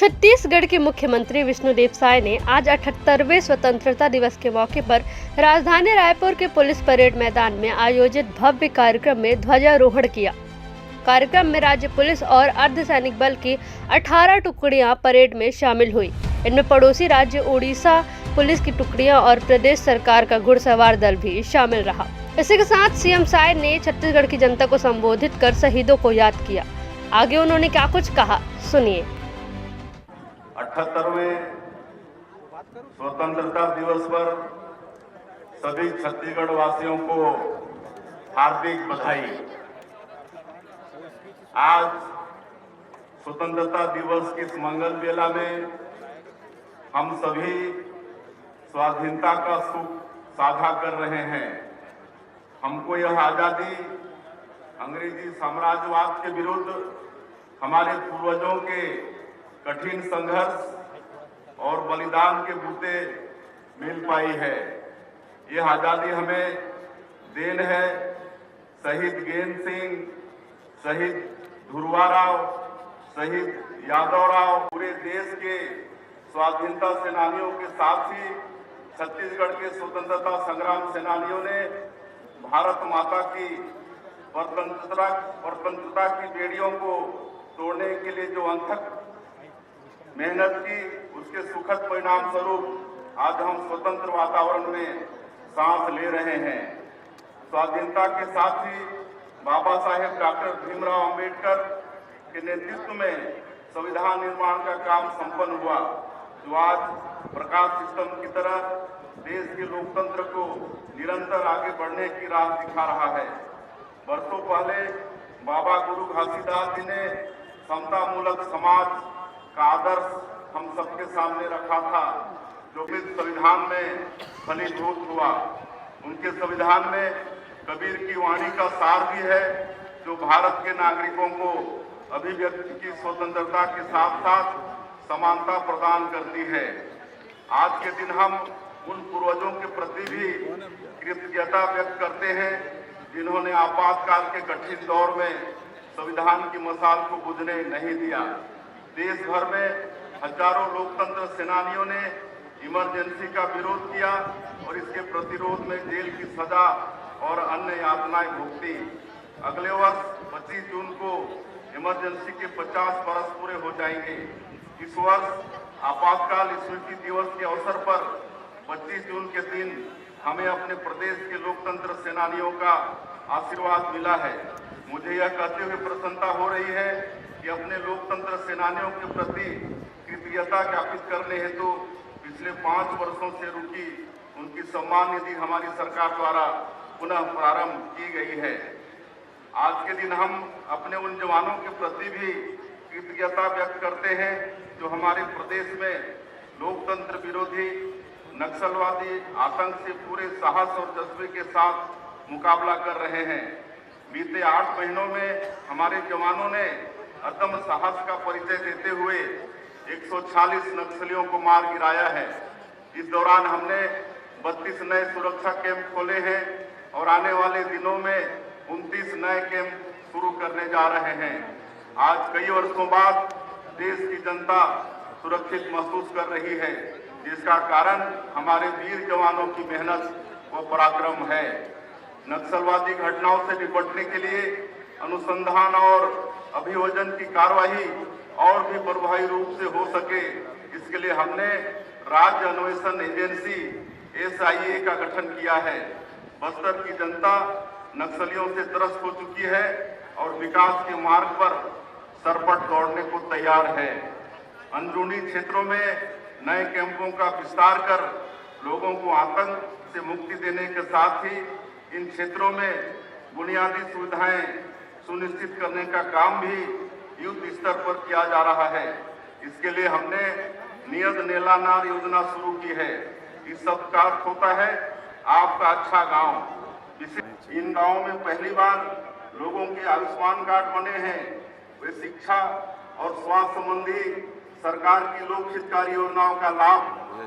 छत्तीसगढ़ के मुख्यमंत्री विष्णुदेव साय ने आज 78वें स्वतंत्रता दिवस के मौके पर राजधानी रायपुर के पुलिस परेड मैदान में आयोजित भव्य कार्यक्रम में ध्वजारोहण किया। कार्यक्रम में राज्य पुलिस और अर्धसैनिक बल की 18 टुकड़ियां परेड में शामिल हुई। इनमें पड़ोसी राज्य उड़ीसा पुलिस की टुकड़ियां और प्रदेश सरकार का घुड़सवार दल भी शामिल रहा। इसी के साथ सीएम साय ने छत्तीसगढ़ की जनता को संबोधित कर शहीदों को याद किया। आगे उन्होंने क्या कुछ कहा, सुनिए। 78वें स्वतंत्रता दिवस पर सभी छत्तीसगढ़ वासियों को हार्दिक बधाई। आज स्वतंत्रता दिवस की इस मंगल बेला में हम सभी स्वाधीनता का सुख साझा कर रहे हैं। हमको यह आजादी अंग्रेजी साम्राज्यवाद के विरुद्ध हमारे पूर्वजों के कठिन संघर्ष और बलिदान के बूते मिल पाई है। यह आजादी हमें देन है शहीद गेंद सिंह, शहीद धुरवा राव, शहीद यादव राव, पूरे देश के स्वाधीनता सेनानियों के साथ ही छत्तीसगढ़ के स्वतंत्रता संग्राम सेनानियों ने भारत माता की स्वतंत्रता की बेड़ियों को तोड़ने के लिए जो अथक मेहनत की, उसके सुखद परिणाम स्वरूप आज हम स्वतंत्र वातावरण में सांस ले रहे हैं। स्वाधीनता के साथ ही बाबा साहेब डॉक्टर भीमराव अंबेडकर के नेतृत्व में संविधान निर्माण का काम संपन्न हुआ, जो आज प्रकाश स्तंभ की तरह देश के लोकतंत्र को निरंतर आगे बढ़ने की राह दिखा रहा है। वर्षों पहले बाबा गुरु घासीदास जी ने समता मूलक समाज का आदर्श हम सबके सामने रखा था, जो कि संविधान में फलीभूत हुआ। उनके संविधान में कबीर की वाणी का सार भी है, जो भारत के नागरिकों को अभिव्यक्ति की स्वतंत्रता के साथ साथ समानता प्रदान करती है। आज के दिन हम उन पूर्वजों के प्रति भी कृतज्ञता व्यक्त करते हैं, जिन्होंने आपातकाल के कठिन दौर में संविधान की मशाल को बुझने नहीं दिया। देश भर में हजारों लोकतंत्र सेनानियों ने इमरजेंसी का विरोध किया और इसके प्रतिरोध में जेल की सजा और अन्य यातनाएं भुगती। अगले वर्ष 25 जून को इमरजेंसी के 50 वर्ष पूरे हो जाएंगे। इस वर्ष आपातकाल स्मृति दिवस के अवसर पर 25 जून के दिन हमें अपने प्रदेश के लोकतंत्र सेनानियों का आशीर्वाद मिला है। मुझे यह कहते हुए प्रसन्नता हो रही है कि अपने लोकतंत्र सेनानियों के प्रति कृतज्ञता ज्ञापित करने हेतु पिछले 5 वर्षों से रुकी उनकी सम्मान निधि हमारी सरकार द्वारा पुनः प्रारंभ की गई है। आज के दिन हम अपने उन जवानों के प्रति भी कृतज्ञता व्यक्त करते हैं, जो हमारे प्रदेश में लोकतंत्र विरोधी नक्सलवादी आतंक से पूरे साहस और जज्बे के साथ मुकाबला कर रहे हैं। बीते 8 महीनों में हमारे जवानों ने अदम्य साहस का परिचय देते हुए 140 नक्सलियों को मार गिराया है। इस दौरान हमने 32 नए सुरक्षा कैंप खोले हैं और आने वाले दिनों में 29 नए कैंप शुरू करने जा रहे हैं। आज कई वर्षों बाद देश की जनता सुरक्षित महसूस कर रही है, जिसका कारण हमारे वीर जवानों की मेहनत व पराक्रम है। नक्सलवादी घटनाओं से निपटने के लिए अनुसंधान और अभियोजन की कार्यवाही और भी प्रभावी रूप से हो सके, इसके लिए हमने राज्य अन्वेषण एजेंसी SIA का गठन किया है। बस्तर की जनता नक्सलियों से त्रस्त हो चुकी है और विकास के मार्ग पर सरपट दौड़ने को तैयार है। अंदरूनी क्षेत्रों में नए कैंपों का विस्तार कर लोगों को आतंक से मुक्ति देने के साथ ही इन क्षेत्रों में बुनियादी सुविधाएं सुनिश्चित करने का काम भी युद्ध स्तर पर किया जा रहा है। इसके लिए हमने नियत नेलानार योजना शुरू की है। इस सब का अर्थ होता है आपका अच्छा गांव। इन गांवों में पहली बार लोगों के आयुष्मान कार्ड बने हैं। वे शिक्षा और स्वास्थ्य संबंधी सरकार की लोक हितकारी योजनाओं का लाभ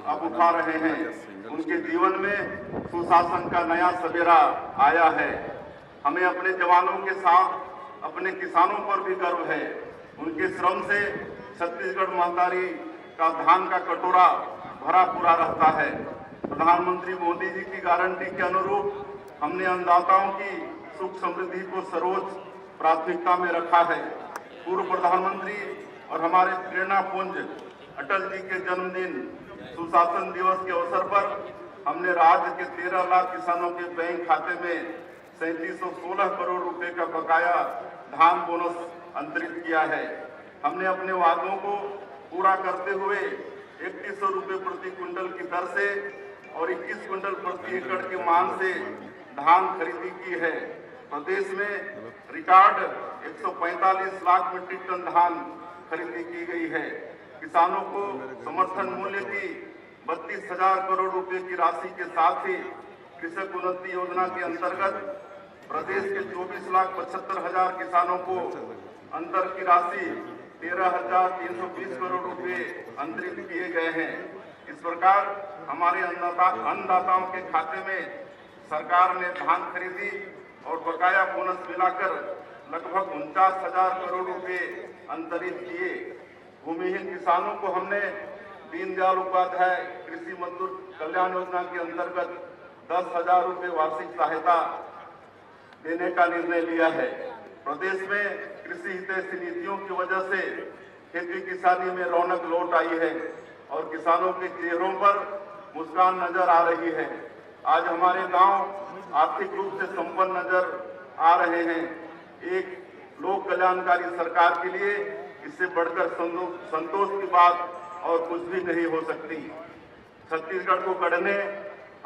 अब उठा रहे हैं। उनके जीवन में सुशासन का नया सवेरा आया है। हमें अपने जवानों के साथ अपने किसानों पर भी गर्व है। उनके श्रम से छत्तीसगढ़ महतारी का धान का कटोरा भरा पूरा रहता है। प्रधानमंत्री मोदी जी की गारंटी के अनुरूप हमने अन्नदाताओं की सुख समृद्धि को सर्वोच्च प्राथमिकता में रखा है। पूर्व प्रधानमंत्री और हमारे प्रेरणा पुंज अटल जी के जन्मदिन सुशासन दिवस के अवसर पर हमने राज्य के 13 लाख किसानों के बैंक खाते में 3716 करोड़ रुपए का बकाया धान बोनस अंतरित किया है। हमने अपने वादों को पूरा करते हुए 3100 रुपए प्रति क्विंटल की दर से और 21 क्विंटल प्रति एकड़ के मान से धान खरीदी की है। प्रदेश में रिकॉर्ड 145 लाख मीट्रिक टन धान खरीदी की गई है। किसानों को समर्थन मूल्य की 32,000 करोड़ रुपए की राशि के साथ ही कृषक उन्नति योजना के अंतर्गत प्रदेश के 24,75,000 किसानों को अंतर की राशि 13,320 करोड़ रुपए अंतरित किए गए हैं। इस प्रकार हमारे अन्नदाताओं के खाते में सरकार ने धान खरीदी और बकाया बोनस मिलाकर लगभग 49,000 करोड़ रुपए अंतरित किए। भूमिहीन किसानों को हमने दीनदयाल उपाध्याय कृषि मजदूर कल्याण योजना के अंतर्गत 10,000 रुपए वार्षिक सहायता देने का निर्णय लिया है। प्रदेश में कृषि हितैषी नीतियों की वजह से खेती किसानी में रौनक लौट आई है और किसानों के चेहरों पर मुस्कान नजर आ रही है। आज हमारे गांव आर्थिक रूप से संपन्न नजर आ रहे हैं। एक लोक कल्याणकारी सरकार के लिए इससे बढ़कर संतोष की बात और कुछ भी नहीं हो सकती। छत्तीसगढ़ को गढ़ने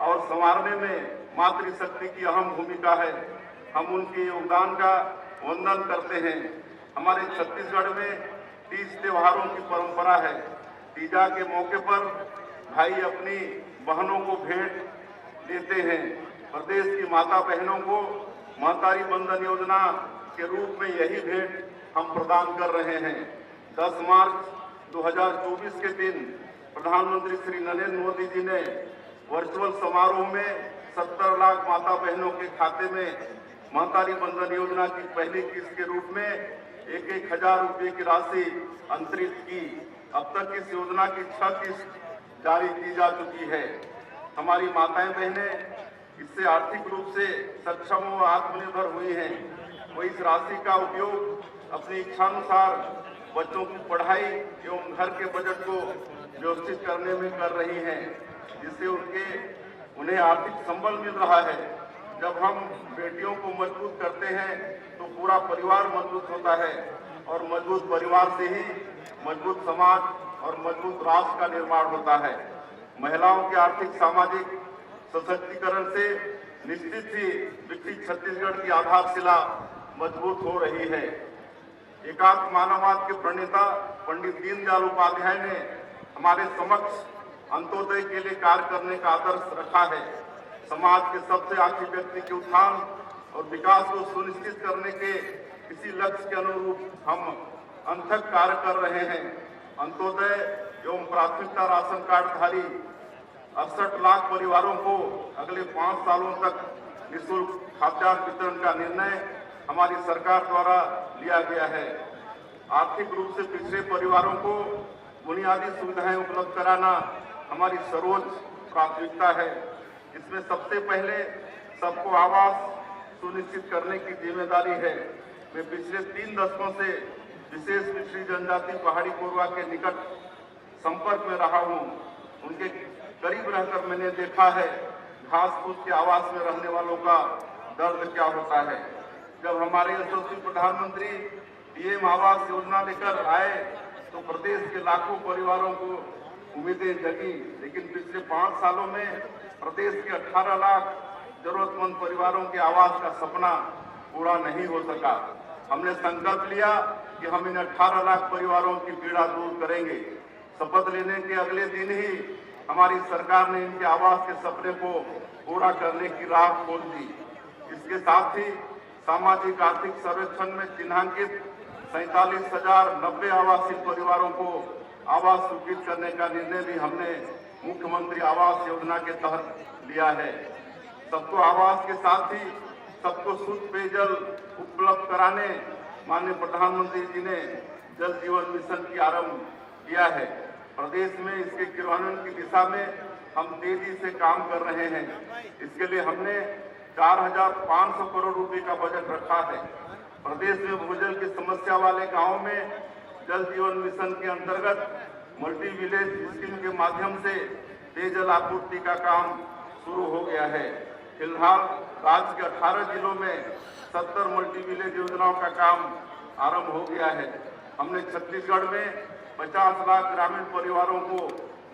और संवारने में मातृशक्ति की अहम भूमिका है। हम उनके योगदान का वंदन करते हैं। हमारे छत्तीसगढ़ में तीज त्योहारों की परंपरा है। तीजा के मौके पर भाई अपनी बहनों को भेंट देते हैं। प्रदेश की माता बहनों को महतारी बंधन योजना के रूप में यही भेंट हम प्रदान कर रहे हैं। 10 मार्च 2024 के दिन प्रधानमंत्री श्री नरेंद्र मोदी जी ने वर्चुअल समारोह में 70 लाख माता बहनों के खाते में महतारी बंधन योजना की पहली किस्त के रूप में 1,000 रुपये की राशि अंतरित की। अब तक इस योजना की 6 किस्त जारी की जा चुकी है। हमारी माताएं बहनें इससे आर्थिक रूप से सक्षम व आत्मनिर्भर हुई हैं। वो इस राशि का उपयोग अपनी इच्छानुसार बच्चों की पढ़ाई एवं घर के बजट को व्यवस्थित करने में कर रही हैं, जिससे उन्हें आर्थिक संबल मिल रहा है। जब हम बेटियों को मजबूत करते हैं तो पूरा परिवार मजबूत होता है और मजबूत परिवार से ही मजबूत समाज और मजबूत राष्ट्र का निर्माण होता है। महिलाओं के आर्थिक सामाजिक सशक्तिकरण से निश्चित ही विकसित छत्तीसगढ़ की आधारशिला मजबूत हो रही है। एकात्म मानववाद के प्रणेता पंडित दीनदयाल उपाध्याय ने हमारे समक्ष अंत्योदय के लिए कार्य करने का आदर्श रखा है। समाज के सबसे आखिरी व्यक्ति के उत्थान और विकास को सुनिश्चित करने के इसी लक्ष्य के अनुरूप हम अनथक कार्य कर रहे हैं। अंत्योदय एवं प्राथमिकता राशन कार्डधारी 68 लाख परिवारों को अगले 5 सालों तक निःशुल्क खाद्यान्न वितरण का निर्णय हमारी सरकार द्वारा लिया गया है। आर्थिक रूप से पिछड़े परिवारों को बुनियादी सुविधाएं उपलब्ध कराना हमारी सर्वोच्च प्राथमिकता है। इसमें सबसे पहले सबको आवास सुनिश्चित करने की जिम्मेदारी है। मैं पिछले 3 दशकों से विशेष पिछड़ी जनजाति पहाड़ी कोरवा के निकट संपर्क में रहा हूँ। उनके करीब रहकर मैंने देखा है घास फूस के आवास में रहने वालों का दर्द क्या होता है। जब हमारे यशस्वी प्रधानमंत्री पीएम आवास योजना लेकर आए तो प्रदेश के लाखों परिवारों को उम्मीदें जगी, लेकिन पिछले 5 सालों में प्रदेश के 18 लाख जरूरतमंद परिवारों के आवास का सपना पूरा नहीं हो सका। हमने संकल्प लिया कि हम इन 18 लाख परिवारों की पीड़ा दूर करेंगे। शपथ लेने के अगले दिन ही हमारी सरकार ने इनके आवास के सपने को पूरा करने की राह खोल दी। इसके साथ ही सामाजिक आर्थिक सर्वेक्षण में चिन्हांकित 47,090 आवासीय परिवारों को आवास स्वीकृत करने का निर्णय भी हमने मुख्यमंत्री आवास योजना के तहत लिया है। सबको आवास के साथ ही सबको शुद्ध पेयजल उपलब्ध कराने माननीय प्रधानमंत्री जी ने जल जीवन मिशन की आरंभ किया है। प्रदेश में इसके क्रियान्वयन की दिशा में हम तेजी से काम कर रहे हैं। इसके लिए हमने 4,500 करोड़ रुपए का बजट रखा है। प्रदेश में भूजल की समस्या वाले गांवों में जल जीवन मिशन के अंतर्गत मल्टी विलेज स्कीम के माध्यम से पेयजल आपूर्ति का काम शुरू हो गया है। फिलहाल राज्य के 18 जिलों में 70 मल्टी विलेज योजनाओं का काम आरंभ हो गया है। हमने छत्तीसगढ़ में 50 लाख ग्रामीण परिवारों को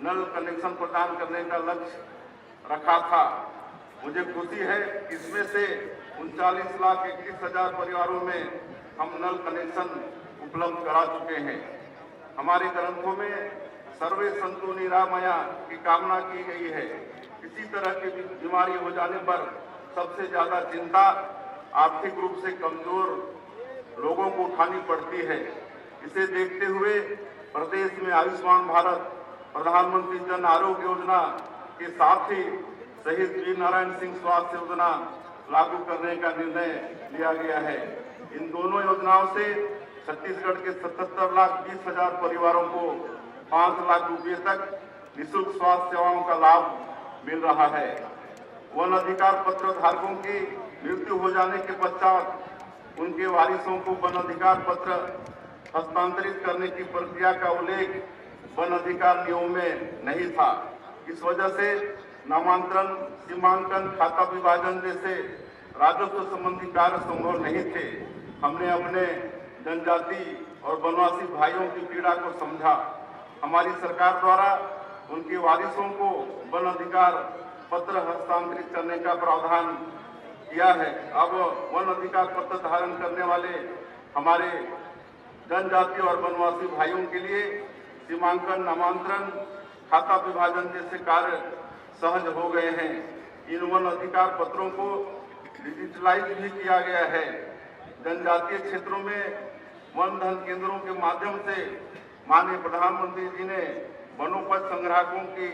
नल कनेक्शन प्रदान करने का लक्ष्य रखा था। मुझे खुशी है कि इसमें से 39,31,000 परिवारों में हम नल कनेक्शन उपलब्ध करा चुके हैं। हमारे ग्रंथों में सर्वे संतु निरामया की कामना की गई है। किसी तरह की बीमारी हो जाने पर सबसे ज्यादा चिंता आर्थिक रूप से कमजोर लोगों को उठानी पड़ती है। इसे देखते हुए प्रदेश में आयुष्मान भारत, प्रधानमंत्री जन आरोग्य योजना के साथ ही शहीद वीर नारायण सिंह स्वास्थ्य योजना लागू करने का निर्णय लिया गया है। इन दोनों योजनाओं से छत्तीसगढ़ के 77,20,000 परिवारों को 5 लाख रुपये तक निःशुल्क स्वास्थ्य सेवाओं का लाभ मिल रहा है। वन अधिकार पत्र धारकों की मृत्यु हो जाने के पश्चात उनके वारिसों को वन अधिकार पत्र हस्तांतरित करने की प्रक्रिया का उल्लेख वन अधिकार नियमों में नहीं था। इस वजह से नामांतरण, सीमांकन, खाता विभाजन जैसे राजस्व संबंधी कार्य संभव नहीं थे। हमने अपने जनजाति और वनवासी भाइयों की पीड़ा को समझा। हमारी सरकार द्वारा उनके वारिसों को वन अधिकार पत्र हस्तांतरित करने का प्रावधान किया है। अब वन अधिकार पत्र धारण करने वाले हमारे जनजाति और वनवासी भाइयों के लिए सीमांकन, नामांतरण, खाता विभाजन जैसे कार्य सहज हो गए हैं। इन वन अधिकार पत्रों को डिजिटलाइज भी किया गया है। जनजातीय क्षेत्रों में वन धन केंद्रों के माध्यम से माननीय प्रधानमंत्री जी ने वनोपज संग्राहकों की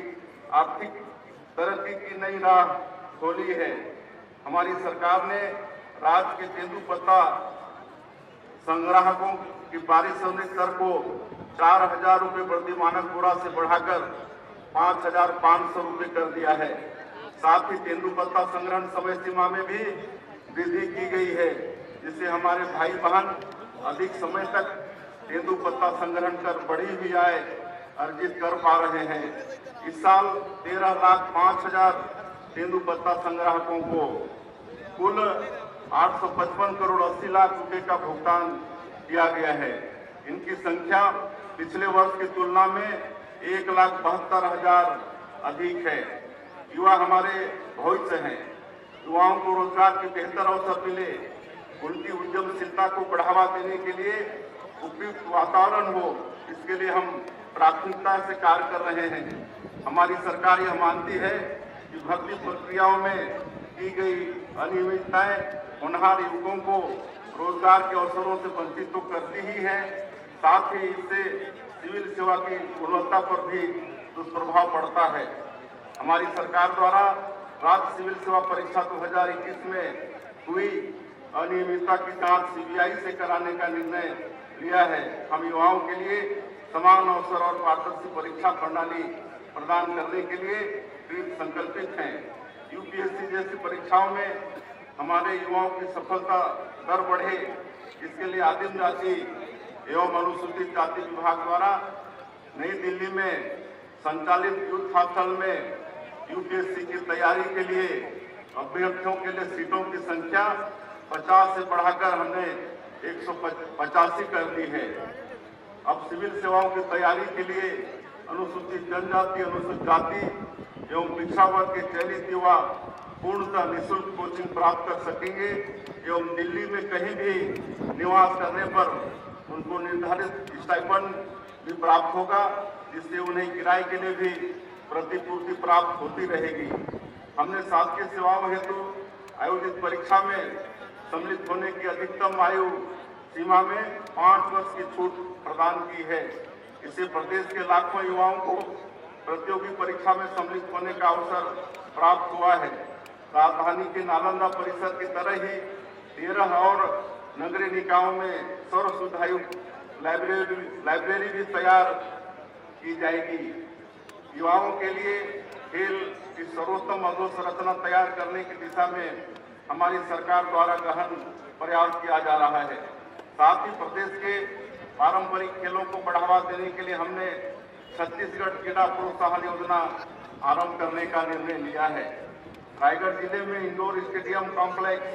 आर्थिक तरक्की की नई राह खोली है। हमारी सरकार ने राज्य के तेंदुपत्ता संग्राहकों की पारिश्रमिक दर को 4,000 रुपये प्रति मानक बोरा से बढ़ाकर 5,500 रुपये कर दिया है। साथ ही तेंदुपत्ता संग्रहण समय सीमा में भी वृद्धि की गई है, जिससे हमारे भाई बहन अधिक समय तक तेंदुपत्ता संग्रहण कर बढ़ी हुई आय अर्जित कर पा रहे हैं। इस साल 13,05,000 तेंदुपत्ता संग्राहकों को कुल 855 करोड़ 80 लाख रुपए का भुगतान किया गया है। इनकी संख्या पिछले वर्ष की तुलना में 1,72,000 अधिक है। युवा हमारे भविष्य हैं। युवाओं को रोजगार के बेहतर अवसर मिले, उनकी उद्यमशीलता को बढ़ावा देने के लिए उपयुक्त वातावरण हो, इसके लिए हम प्राथमिकता से कार्य कर रहे हैं। हमारी सरकार यह मानती है कि भर्ती प्रक्रियाओं में की गई अनियमितताएं होनहार युवकों को रोजगार के अवसरों से वंचित तो करती ही है, साथ ही इससे सिविल सेवा की गुणवत्ता पर भी दुष्प्रभाव पड़ता है। हमारी सरकार द्वारा राज्य सिविल सेवा परीक्षा 2021 में हुई अनियमितता की जांच सीबीआई से कराने का निर्णय लिया है। हम युवाओं के लिए समान अवसर और पारदर्शी परीक्षा प्रणाली प्रदान करने के लिए कृत संकल्पित हैं। यूपीएससी जैसी परीक्षाओं में हमारे युवाओं की सफलता दर बढ़े, इसके लिए आदिम जाति एवं अनुसूचित जाति विभाग द्वारा नई दिल्ली में संचालित यूथ हॉस्टल में यूपीएससी की तैयारी के लिए अभ्यर्थियों के लिए सीटों की संख्या 50 से बढ़ाकर हमने 185 कर दी है। अब सिविल सेवाओं की तैयारी के लिए अनुसूचित जनजाति, अनुसूचित जाति एवं पिछड़ा वर्ग के चयनित युवा पूर्णतः निःशुल्क कोचिंग प्राप्त कर सकेंगे एवं दिल्ली में कहीं भी निवास करने पर उनको निर्धारित स्टाइपेंड भी प्राप्त होगा, जिससे उन्हें किराए के लिए भी प्रतिपूर्ति प्राप्त होती रहेगी। हमने शासकीय सेवाओं हेतु आयोजित परीक्षा में सम्मिलित होने की अधिकतम आयु सीमा में 5 वर्ष की छूट प्रदान की है। इससे प्रदेश के लाखों युवाओं को प्रतियोगी परीक्षा में सम्मिलित होने का अवसर प्राप्त हुआ है। राजधानी के नालंदा परिसर की तरह ही 13 और नगरीय निकायों में सर्व सुविधायुक्त लाइब्रेरी भी तैयार की जाएगी। युवाओं के लिए खेल की सर्वोत्तम अधोसंरचना तैयार करने की दिशा में हमारी सरकार द्वारा गहन प्रयास किया जा रहा है। साथ ही प्रदेश के पारंपरिक खेलों को बढ़ावा देने के लिए हमने छत्तीसगढ़ क्रीड़ा प्रोत्साहन योजना आरंभ करने का निर्णय लिया है। रायगढ़ जिले में indoor stadium complex,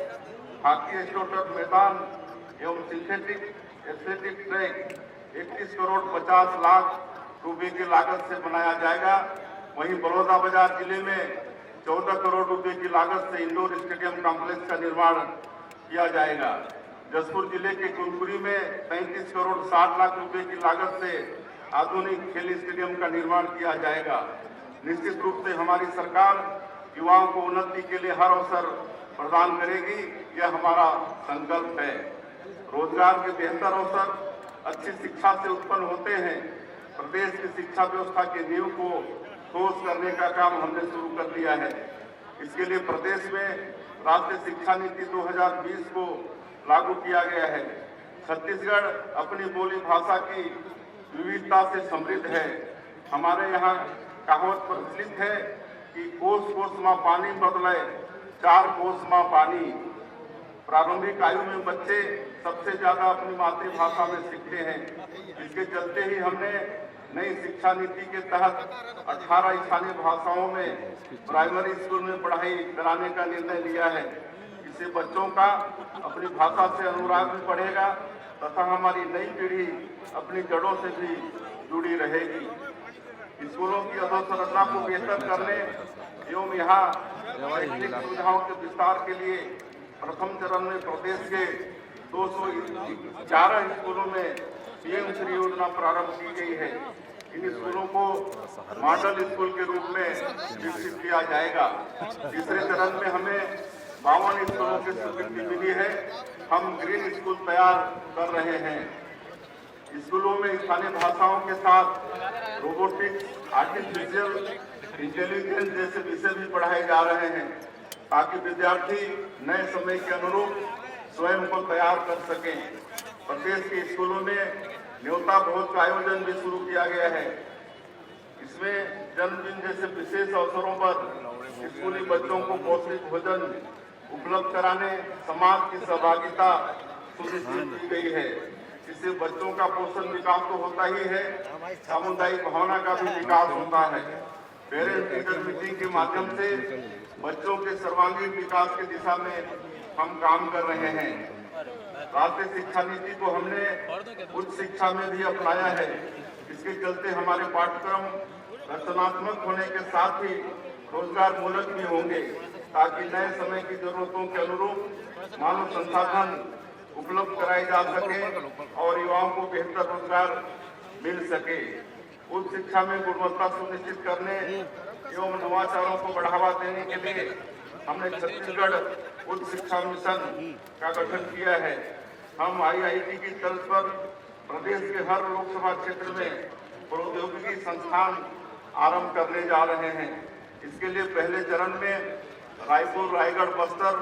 hockey stadium मैदान एवं synthetic athletic track 31 crore 50 lakh रुपए की लागत से बनाया जाएगा। वहीं बलौदाबाजार जिले में 14 करोड़ रुपए की लागत से इंडोर स्टेडियम कॉम्प्लेक्स का निर्माण किया जाएगा। जसपुर जिले के कुनकुरी में 35 करोड़ 60 लाख रुपए की लागत से आधुनिक खेल स्टेडियम का निर्माण किया जाएगा। निश्चित रूप से हमारी सरकार युवाओं को उन्नति के लिए हर अवसर प्रदान करेगी, यह हमारा संकल्प है। रोजगार के बेहतर अवसर अच्छी शिक्षा से उत्पन्न होते हैं। प्रदेश की शिक्षा व्यवस्था के नींव को ठोस करने का काम हमने शुरू कर दिया है। इसके लिए प्रदेश में राष्ट्रीय शिक्षा नीति 2020 को लागू किया गया है। छत्तीसगढ़ अपनी बोली भाषा की विविधता से समृद्ध है। हमारे यहाँ कहावत प्रचलित है कि कोस कोस माँ पानी बदले 4 कोस माँ पानी। प्रारंभिक आयु में बच्चे सबसे ज्यादा अपनी मातृभाषा में सीखते हैं। इसके चलते ही हमने नई शिक्षा नीति के तहत 18 स्थानीय भाषाओं में प्राइमरी स्कूल में पढ़ाई कराने का निर्णय लिया है। इससे बच्चों का अपनी भाषा से अनुराग भी बढ़ेगा तथा हमारी नई पीढ़ी अपनी जड़ों से भी जुड़ी रहेगी। स्कूलों की अधोसंरचना को बेहतर करने एवं यहाँ शैक्षणिक सुविधाओं के विस्तार के लिए प्रथम चरण में प्रदेश के 211 स्कूलों में पीएम श्री योजना प्रारंभ की गई है। इन स्कूलों को मॉडल स्कूल के रूप में विकसित किया जाएगा। तीसरे चरण में हमें 52 स्कूलों की स्वीकृति मिली है। हम ग्रीन स्कूल तैयार कर रहे हैं। स्कूलों में स्थानीय भाषाओं के साथ रोबोटिक्स, आर्टिफिशियल इंटेलिजेंस जैसे विषय भी पढ़ाए जा रहे हैं ताकि विद्यार्थी नए समय के अनुरूप स्वयं को तैयार कर सकें। प्रदेश के स्कूलों में न्योता भोज का आयोजन भी शुरू किया गया है। इसमें जन्मदिन जैसे विशेष अवसरों पर स्कूली बच्चों को पौष्टिक भोजन उपलब्ध कराने समाज की सहभागिता सुनिश्चित की गई है। इससे बच्चों का पोषण विकास तो होता ही है, सामुदायिक भावना का भी विकास होता है। पेरेंट टीचर मीटिंग के माध्यम से बच्चों के सर्वांगीण विकास की दिशा में हम काम कर रहे हैं। राष्ट्रीय शिक्षा नीति को हमने उच्च शिक्षा में भी अपनाया है। इसके चलते हमारे पाठ्यक्रम रचनात्मक होने के साथ ही रोजगार मूलक भी होंगे ताकि नए समय की जरूरतों के अनुरूप मानव संसाधन उपलब्ध कराए जा सके और युवाओं को बेहतर रोजगार मिल सके। उच्च शिक्षा में गुणवत्ता सुनिश्चित करने एवं नवाचारों को बढ़ावा देने के लिए हमने छत्तीसगढ़ उच्च शिक्षा मिशन का गठन किया है। हम IIT की तर्ज पर प्रदेश के हर लोकसभा क्षेत्र में प्रौद्योगिकी संस्थान आरंभ करने जा रहे हैं। इसके लिए पहले चरण में रायपुर, रायगढ़, बस्तर,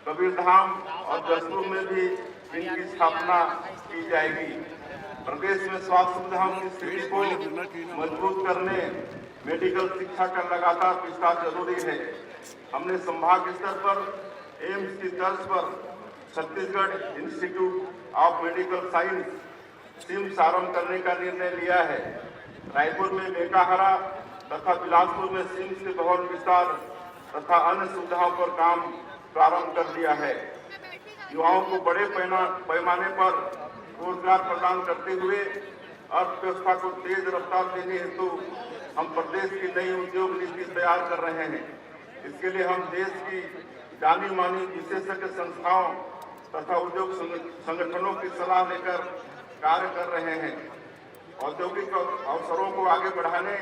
कबीरधाम और जसपुर में भी इनकी स्थापना की जाएगी। प्रदेश में स्वास्थ्य सुविधाओं की स्थिति को मजबूत करने मेडिकल शिक्षा का लगातार विस्तार जरूरी है। हमने संभाग स्तर पर एम्स की तर्ज पर Chhattisgarh institute of medical science CIMS आरंभ करने का निर्णय लिया है। रायपुर में मेकाहारा तथा बिलासपुर में सिम्स के भवन विस्तार तथा अन्य सुविधाओं पर काम प्रारंभ कर दिया है। युवाओं को बड़े पैमाने पर रोजगार प्रदान करते हुए अर्थव्यवस्था को तेज रफ्तार देने हेतु हम प्रदेश की नई उद्योग नीति तैयार कर रहे हैं। इसके लिए हम देश की जानी मानी विशेषज्ञ संस्थाओं तथा उद्योग संगठनों की सलाह लेकर कार्य कर रहे हैं। औद्योगिक अवसरों को आगे बढ़ाने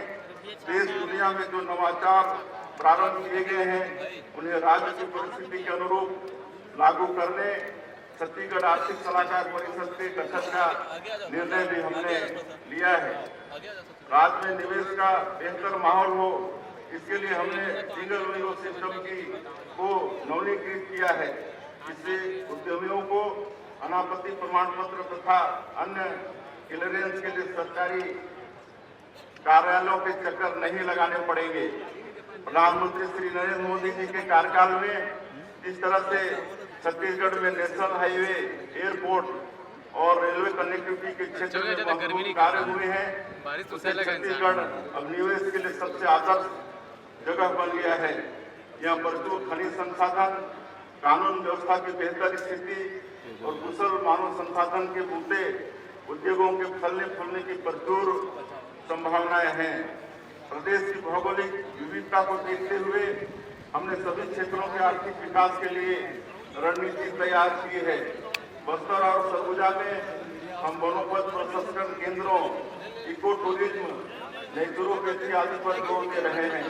देश दुनिया में जो नवाचार प्रारंभ किए गए हैं उन्हें राज्य की परिस्थिति के अनुरूप लागू करने छत्तीसगढ़ आर्थिक सलाहकार परिषद के गठन का निर्णय भी हमने लिया है। राज्य में निवेश का बेहतर माहौल हो, इसके लिए हमने सिंगल विंडो सिस्टम को नवीनीकृत किया है। इससे उद्यमियों को अनापत्ति प्रमाण पत्र तथा अन्य क्लियरेंस के लिए सरकारी कार्यालयों के चक्कर नहीं लगाने पड़ेंगे। प्रधानमंत्री श्री नरेंद्र मोदी जी के कार्यकाल में जिस तरह से छत्तीसगढ़ में नेशनल हाईवे, एयरपोर्ट और रेलवे कनेक्टिविटी के क्षेत्र में महत्वपूर्ण कार्य हुए हैं, उससे छत्तीसगढ़ अब निवेश के लिए सबसे आदर्श जगह बन गया है। यहाँ भरपूर खनिज संसाधन, कानून व्यवस्था की बेहतर स्थिति और कुशल मानव संसाधन के बूते उद्योगों के फलने फूलने की भरपूर संभावनाएं हैं। प्रदेश की भौगोलिक विविधता को देखते हुए हमने सभी क्षेत्रों के आर्थिक विकास के लिए रणनीति तैयार की है। बस्तर और सरगुजा में हम वनोपज प्रसंस्करण केंद्रों, इको टूरिज्म, नेचुरोपैथी आदि पर जोर दे रहे हैं।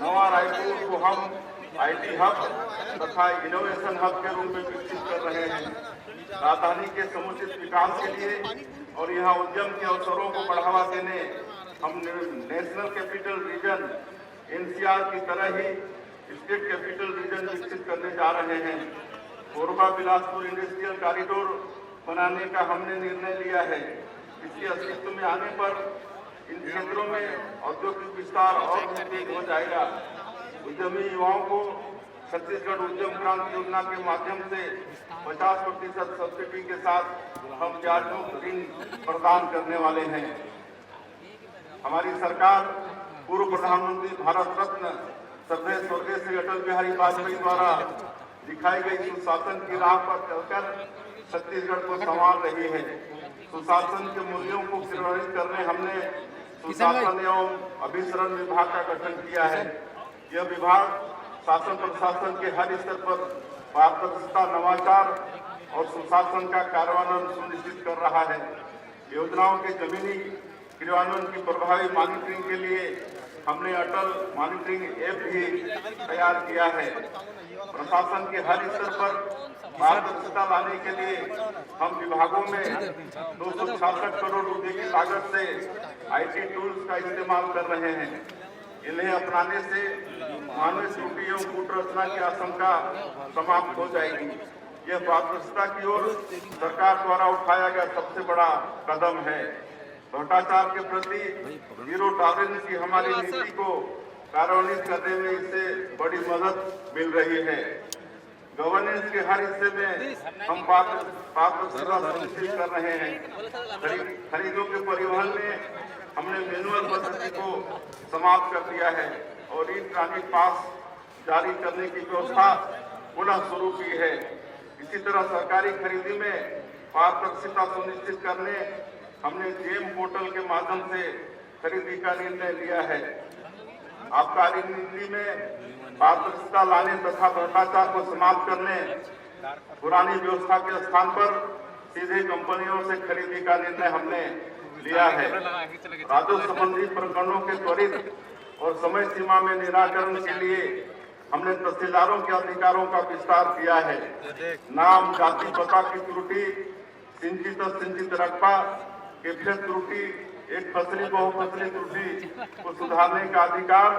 नवा रायपुर को हम IT हब तथा इनोवेशन हब के रूप में विकसित कर रहे हैं। राजधानी के समुचित विकास के लिए और यहाँ उद्यम के अवसरों को बढ़ावा देने हम नेशनल कैपिटल रीजन NCR की तरह ही स्टेट कैपिटल रीजन विकसित करने जा रहे हैं। कोरबा बिलासपुर इंडस्ट्रियल कॉरिडोर बनाने का हमने निर्णय लिया है। इसके अस्तित्व में आने पर इन क्षेत्रों में औद्योगिक विस्तार और तेज हो जाएगा। उद्यमी युवाओं को छत्तीसगढ़ उद्यम क्रांति योजना के माध्यम से 50% सब्सिडी के साथ हम ब्याज मुक्त ऋण प्रदान करने वाले हैं। हमारी सरकार पूर्व प्रधानमंत्री भारत रत्न श्रद्धेय स्वर्गीय श्री अटल बिहारी वाजपेयी द्वारा दिखाई गई सुशासन की राह पर चलकर छत्तीसगढ़ को संभाल रही है। सुशासन के मूल्यों को क्रियान्वित करने हमने सुशासन एवं अभिसरण विभाग का गठन किया है। यह विभाग शासन प्रशासन के हर स्तर पर पारदर्शिता, नवाचार और सुशासन का कार्यान्वयन सुनिश्चित कर रहा है। योजनाओं के जमीनी क्रियान्वयन की प्रभावी मॉनिटरिंग के लिए हमने अटल मॉनिटरिंग ऐप भी तैयार किया है। प्रशासन के हर स्तर पर पारदर्शिता लाने के लिए हम विभागों में 266 करोड़ रुपए की लागत से IT टूल्स का इस्तेमाल कर रहे हैं। इन्हें अपनाने से मानवीय त्रुटि एवं कूट रचना की आशंका समाप्त हो जाएगी। यह पारदर्शिता की ओर सरकार द्वारा उठाया गया सबसे बड़ा कदम है। भ्रष्टाचार के प्रति जीरो टॉलरेंस की हमारी नीति को कार्यान्वित करने में इससे बड़ी मदद मिल रही है। गवर्नेंस के हर हिस्से में हम पारदर्शिता सुनिश्चित कर रहे हैं। खरीदों के परिवहन में हमने मैनुअल पद्धति को समाप्त कर दिया है और ई ट्रांजिट पास जारी करने की व्यवस्था पुनः शुरू की है। इसी तरह सरकारी खरीदी में पारदर्शिता सुनिश्चित करने हमने जेम पोर्टल के माध्यम से खरीदी का निर्णय लिया है। आबकारी नीति में पारदर्शिता लाने तथा भ्रष्टाचार को समाप्त करने पुरानी व्यवस्था के स्थान पर सीधे कंपनियों से खरीदी का निर्णय हमने लिया है। राजस्व संबंधी प्रकरणों के त्वरित और समय सीमा में निराकरण के लिए हमने तहसीलदारों के अधिकारों का विस्तार किया है। नाम, जाति, पता की त्रुटि, सिंचित रकबा, कैफियत त्रुटि, एक फसली बहुफसली त्रुटि को सुधारने का अधिकार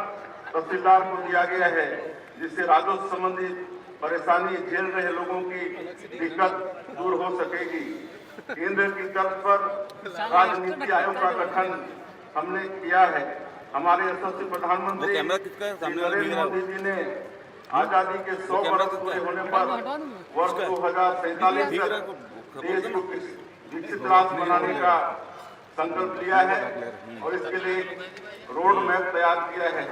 तहसीलदार को दिया गया है, जिससे राजस्व संबंधी परेशानी झेल रहे लोगों की दिक्कत दूर हो सकेगी। केंद्र की तर्ज पर राज्य नीति आयोग का गठन हमने किया है। हमारे यशस्वी प्रधानमंत्री नरेंद्र मोदी जी ने आजादी के 100 वर्ष पूरे होने पर वर्ष 2047 तक देश को विकसित राष्ट्र बनाने का संकल्प लिया है और इसके लिए रोड मैप तैयार किया है।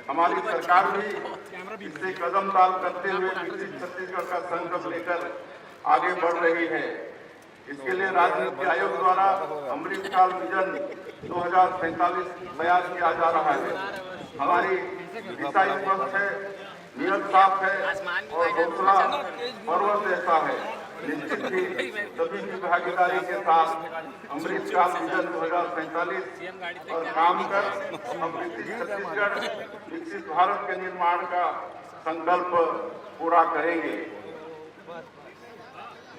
हमारी सरकार भी इससे कदम ताल करते हुए विकसित छत्तीसगढ़ का संकल्प लेकर आगे बढ़ रही है। इसके लिए राज्य नीति आयोग द्वारा अमृतकाल विजन 2047 तैयार किया जा रहा है। हमारी दिशा स्पष्ट है, नियत साफ है और हौसला पर्वत जैसा है। निश्चित ही सभी की भागीदारी के साथ अमृतकाल विजन 2047 और काम कर हम विकसित छत्तीसगढ़, विकसित भारत के निर्माण का संकल्प पूरा करेंगे।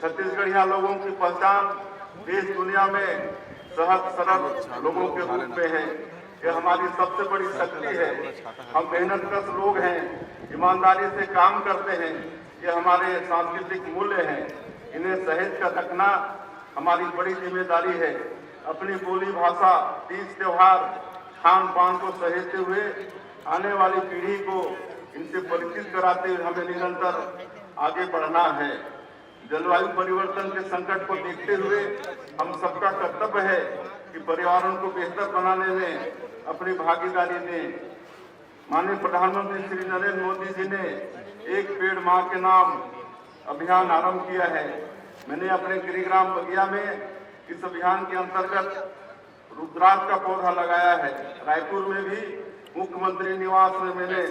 छत्तीसगढ़िया लोगों की पहचान देश दुनिया में सहज सरल लोगों के रूप में है। यह हमारी सबसे बड़ी शक्ति है। हम मेहनतकश लोग हैं, ईमानदारी से काम करते हैं। ये हमारे सांस्कृतिक मूल्य हैं। इन्हें सहेज कर रखना हमारी बड़ी जिम्मेदारी है। अपनी बोली भाषा, तीज त्योहार, खान पान को सहेजते हुए आने वाली पीढ़ी को इनसे परिचित कराते हुए हमें निरंतर आगे बढ़ना है। जलवायु परिवर्तन के संकट को देखते हुए हम सबका कर्तव्य है कि पर्यावरण को बेहतर बनाने में अपनी भागीदारी दें। माननीय प्रधानमंत्री श्री नरेंद्र मोदी जी ने एक पेड़ मां के नाम अभियान आरंभ किया है। मैंने अपने गिरिग्राम बगिया में इस अभियान के अंतर्गत रुद्राक्ष का पौधा लगाया है। रायपुर में भी मुख्यमंत्री निवास में मैंने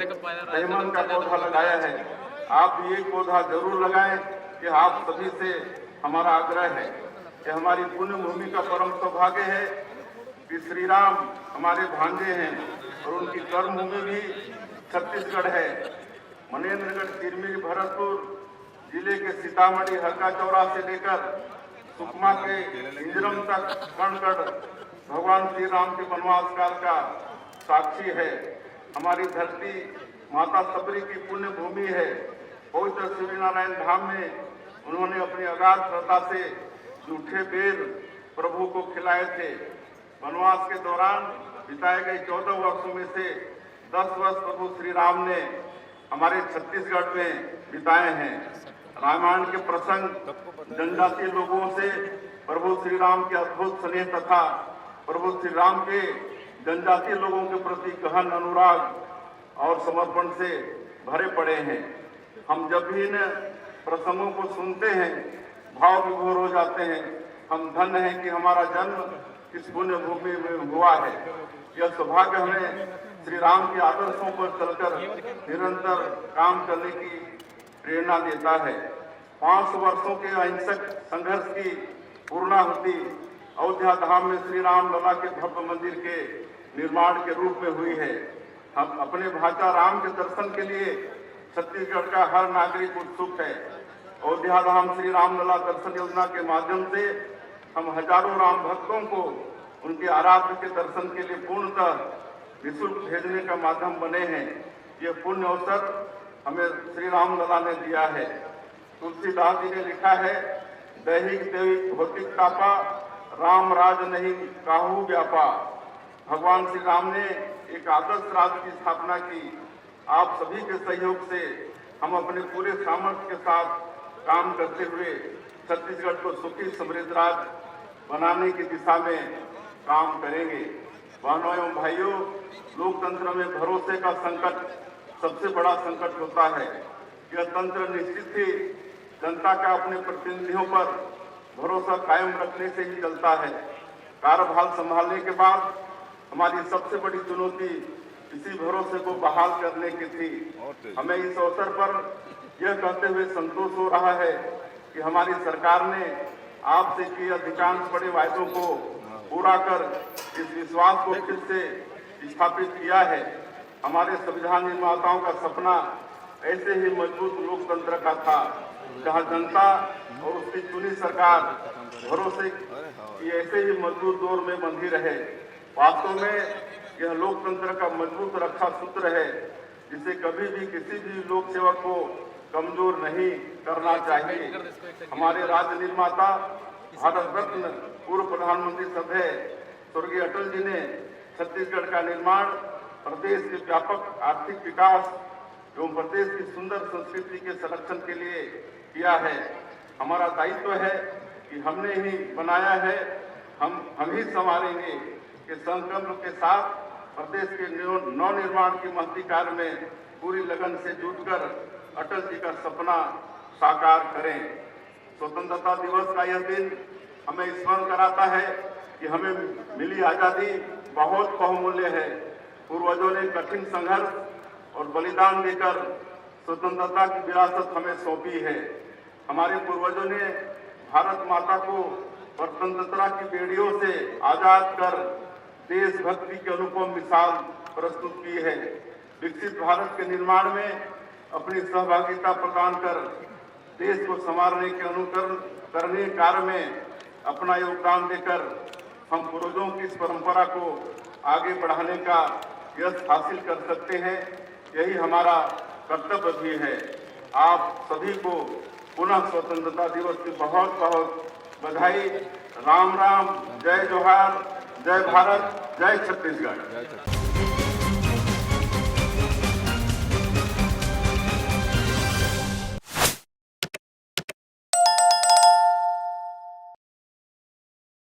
रेमन का पौधा लगाया है। आप भी एक पौधा जरूर लगाएं कि आप सभी से हमारा आग्रह है कि हमारी पुण्य भूमि का परम सौभाग्य है कि श्री राम हमारे भांजे हैं और उनकी कर्म भूमि भी छत्तीसगढ़ है। मनेन्द्रगढ़, किरमिरी, भरतपुर जिले के सीतामढ़ी हरका चौरा से लेकर सुकमा के इंजरम तक कणगढ़ भगवान श्री राम के वनवास काल का साक्षी है। हमारी धरती माता सबरी की पुण्य भूमि है। पवित्र श्री नारायण धाम में उन्होंने अपनी अगाध श्रद्धा से जूठे बेर प्रभु को खिलाए थे। वनवास के दौरान बिताए गए 14 वर्षों में से 10 वर्ष प्रभु श्री राम ने हमारे छत्तीसगढ़ में बिताए हैं। रामायण के प्रसंग जनजातीय लोगों से प्रभु श्री राम के अद्भुत स्नेह तथा प्रभु श्री राम के जनजातीय लोगों के प्रति गहन अनुराग और समर्पण से भरे पड़े हैं। हम जब भी इन प्रसंगों को सुनते हैं भाव विभोर हो जाते हैं। हम धन्य हैं कि हमारा जन्म इस पुण्य भूमि में हुआ है। यह सौभाग्य हमें श्री राम के आदर्शों पर चलकर निरंतर काम करने की प्रेरणा देता है। 500 वर्षों के अहिंसक संघर्ष की पूर्णाहुति अयोध्या धाम में श्री राम लला के भव्य मंदिर के निर्माण के रूप में हुई है। हम अपने भाचा राम के दर्शन के लिए छत्तीसगढ़ का हर नागरिक उत्सुक है। अयोध्या धाम श्री राम लला दर्शन योजना के माध्यम से हम हजारों राम भक्तों को उनके आराध्य के दर्शन के लिए पूर्णतः निःशुल्क भेजने का माध्यम बने हैं। ये पुण्य अवसर हमें श्री राम लला ने दिया है। तुलसीदास जी ने लिखा है, दैहिक दैविक भौतिक तापा, राम राज नहीं काहू व्यापा। भगवान श्री राम ने एक आदर्श राज्य की स्थापना की। आप सभी के सहयोग से हम अपने पूरे सामर्थ्य के साथ काम करते हुए छत्तीसगढ़ को सुखी समृद्ध राज्य बनाने की दिशा में काम करेंगे। बहनों एवं भाइयों, लोकतंत्र में भरोसे का संकट सबसे बड़ा संकट होता है। यह तंत्र निश्चित ही जनता का अपने प्रतिनिधियों पर भरोसा कायम रखने से ही चलता है। कार्यभार संभालने के बाद हमारी सबसे बड़ी चुनौती इसी भरोसे को बहाल करने की थी। हमें इस अवसर पर यह कहते हुए संतोष हो रहा है कि हमारी सरकार ने आपसे किए अधिकांश बड़े वायदों को पूरा कर इस विश्वास को फिर से स्थापित किया है। हमारे संविधान निर्माताओं का सपना ऐसे ही मजबूत लोकतंत्र का था, जहां जनता और उसकी चुनी सरकार भरोसे की ऐसे ही मजबूत दौर में बंधी रहे। वास्तव में यह लोकतंत्र का मजबूत रक्षा सूत्र है, जिसे कभी भी किसी भी लोक सेवक को कमजोर नहीं करना चाहिए। हमारे राज्य निर्माता भारत रत्न पूर्व प्रधानमंत्री सदैव स्वर्गीय अटल जी ने छत्तीसगढ़ का निर्माण प्रदेश के व्यापक आर्थिक विकास एवं प्रदेश की सुंदर संस्कृति के संरक्षण के लिए किया है। हमारा दायित्व है कि हमने ही बनाया है, हम ही संभालेंगे कि संकल्प के साथ प्रदेश के नवनिर्माण की महती कार्य में पूरी लगन से जुटकर अटल जी का सपना साकार करें। स्वतंत्रता दिवस का यह दिन हमें स्मरण कराता है कि हमें मिली आजादी बहुत बहुमूल्य है। पूर्वजों ने कठिन संघर्ष और बलिदान देकर स्वतंत्रता की विरासत हमें सौंपी है। हमारे पूर्वजों ने भारत माता को स्वतंत्रता की बेड़ियों से आजाद कर देशभक्ति की अनुपम मिसाल प्रस्तुत की है। विकसित भारत के निर्माण में अपनी सहभागिता प्रदान कर देश को संवारने के अनुकरण करने कार्य में अपना योगदान देकर हम पूर्वजों की इस परंपरा को आगे बढ़ाने का यश हासिल कर सकते हैं। यही हमारा कर्तव्य भी है। आप सभी को पुनः स्वतंत्रता दिवस की बहुत बहुत बधाई। राम राम, जय जोहार, जय भारत, जय छत्तीसगढ़।